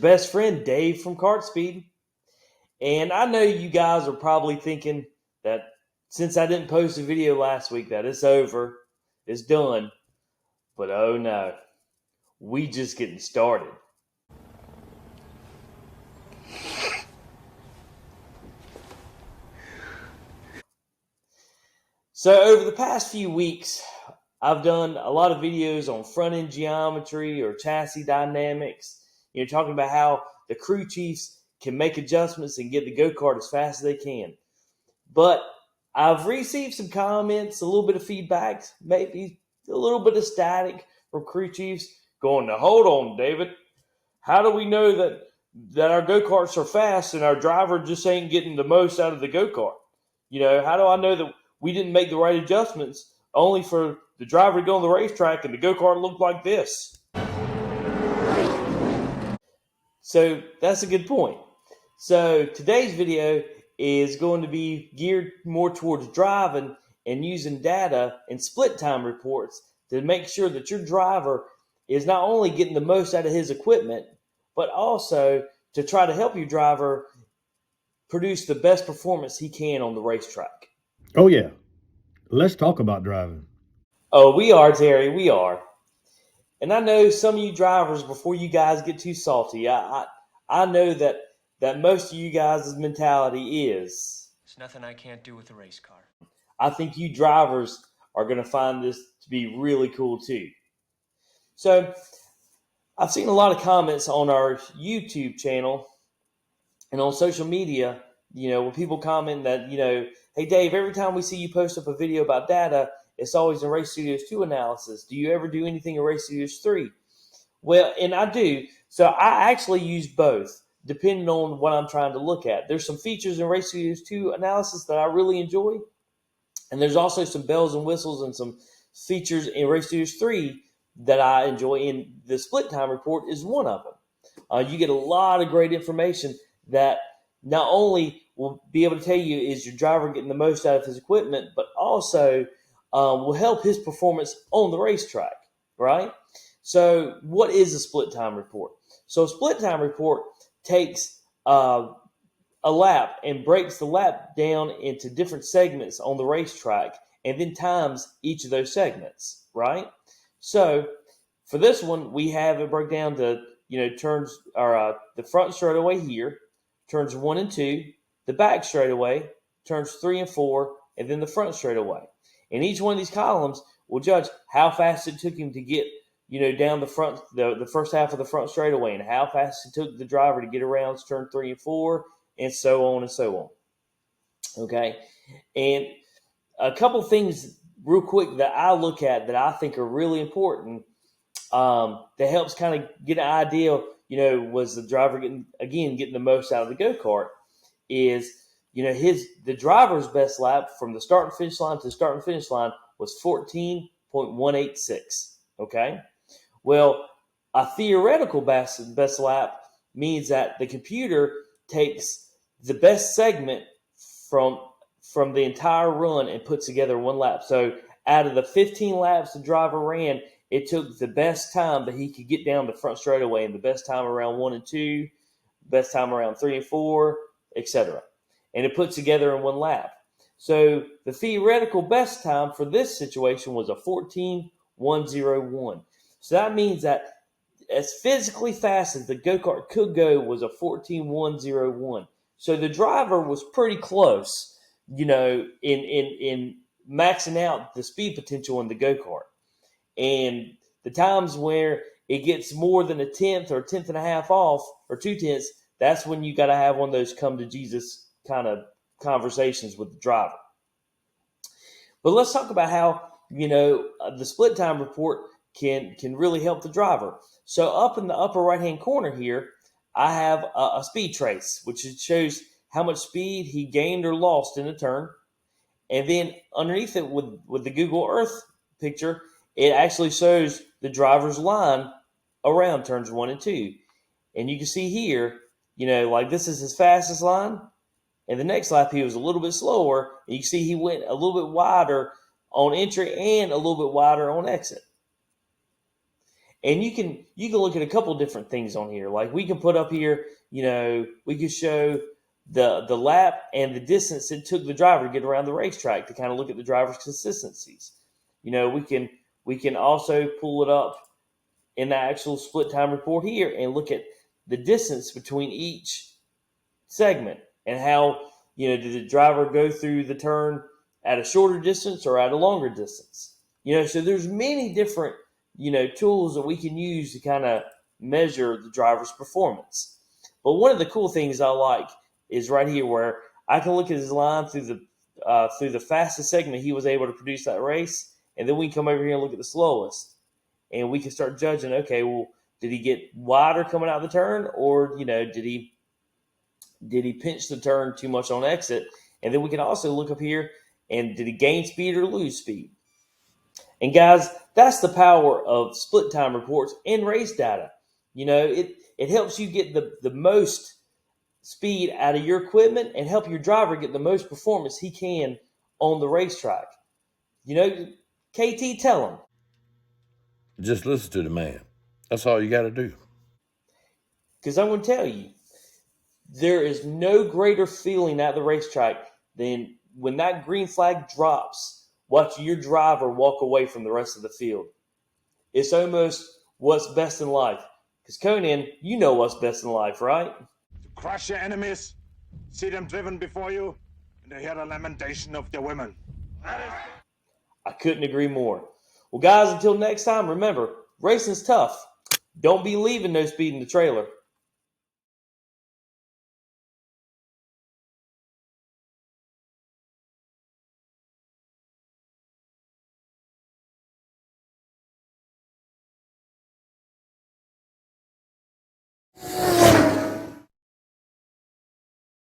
best friend, Dave from Kart Speed. And I know you guys are probably thinking that since I didn't post a video last week that it's over, it's done. But oh no, we just getting started. So over the past few weeks, I've done a lot of videos on front-end geometry or chassis dynamics, talking about how the crew chiefs can make adjustments and get the go-kart as fast as they can. But I've received some comments, a little bit of feedback, maybe a little bit of static from crew chiefs going, now hold on, David. How do we know that our go-karts are fast and our driver just ain't getting the most out of the go-kart? How do I know that we didn't make the right adjustments only for the driver to go on the racetrack and the go-kart look like this? So that's a good point. So today's video is going to be geared more towards driving and using data and split time reports to make sure that your driver is not only getting the most out of his equipment, but also to try to help your driver produce the best performance he can on the racetrack. Oh, yeah. Let's talk about driving. Oh, we are, Terry. We are. And I know some of you drivers, before you guys get too salty, I know that most of you guys' mentality is, there's nothing I can't do with a race car. I think you drivers are going to find this to be really cool too. So I've seen a lot of comments on our YouTube channel and on social media, where people comment that, hey, Dave, every time we see you post up a video about data, it's always in Race Studios 2 analysis. Do you ever do anything in Race Studios 3? Well, and I do. So I actually use both, depending on what I'm trying to look at. There's some features in Race Studios 2 analysis that I really enjoy. And there's also some bells and whistles and some features in Race Studios 3 that I enjoy. And the split time report is one of them. You get a lot of great information that not only will be able to tell you is your driver getting the most out of his equipment, but also will help his performance on the racetrack, right? So what is a split time report? So a split time report takes a lap and breaks the lap down into different segments on the racetrack and then times each of those segments, right? So for this one, we have it broke down to, turns or the front straightaway here, turns 1 and 2, the back straightaway, turns 3 and 4, and then the front straightaway. And each one of these columns will judge how fast it took him to get, down the front, the first half of the front straightaway, and how fast it took the driver to get around turn 3 and 4, and so on and so on. Okay? And a couple things real quick that I look at that I think are really important that helps kind of get an idea, was the driver getting the most out of the go-kart is, the driver's best lap from the start and finish line to the start and finish line was 14.186. Okay. Well, a theoretical best lap means that the computer takes the best segment from the entire run and puts together one lap. So out of the 15 laps the driver ran, it took the best time that he could get down the front straightaway and the best time around 1 and 2, best time around 3 and 4, etc. And it puts together in one lap. So the theoretical best time for this situation was a 14.101. So that means that as physically fast as the go-kart could go was a 14.101. So the driver was pretty close, in maxing out the speed potential in the go-kart. And the times where it gets more than a tenth or a tenth and a half off or 2/10, that's when you got to have one of those come to Jesus kind of conversations with the driver. But let's talk about how, the split time report can really help the driver. So up in the upper right-hand corner here, I have a speed trace, which shows how much speed he gained or lost in a turn. And then underneath it with the Google Earth picture, it actually shows the driver's line around turns 1 and 2. And you can see here, like this is his fastest line. And the next lap, he was a little bit slower. And you can see he went a little bit wider on entry and a little bit wider on exit. And you can look at a couple different things on here. Like we can put up here, we could show the lap and the distance it took the driver to get around the racetrack to kind of look at the driver's consistencies. We can also pull it up in the actual split time report here and look at the distance between each segment and how, did the driver go through the turn at a shorter distance or at a longer distance? So there's many different, tools that we can use to kind of measure the driver's performance. But one of the cool things I like is right here where I can look at his line through the fastest segment he was able to produce that race, and then we can come over here and look at the slowest. And we can start judging, okay, well, did he get wider coming out of the turn, or did he pinch the turn too much on exit? And then we can also look up here, and did he gain speed or lose speed? And guys, that's the power of split time reports and race data. It helps you get the most speed out of your equipment and help your driver get the most performance he can on the racetrack. KT, tell him. Just listen to the man. That's all you got to do. Because I'm going to tell you, there is no greater feeling at the racetrack than when that green flag drops, watching your driver walk away from the rest of the field. It's almost what's best in life. Because Conan, you know what's best in life, right? To crush your enemies, see them driven before you, and to hear the lamentation of their women. I couldn't agree more. Well, guys, until next time, remember, racing's tough. Don't be leaving no speed in the trailer.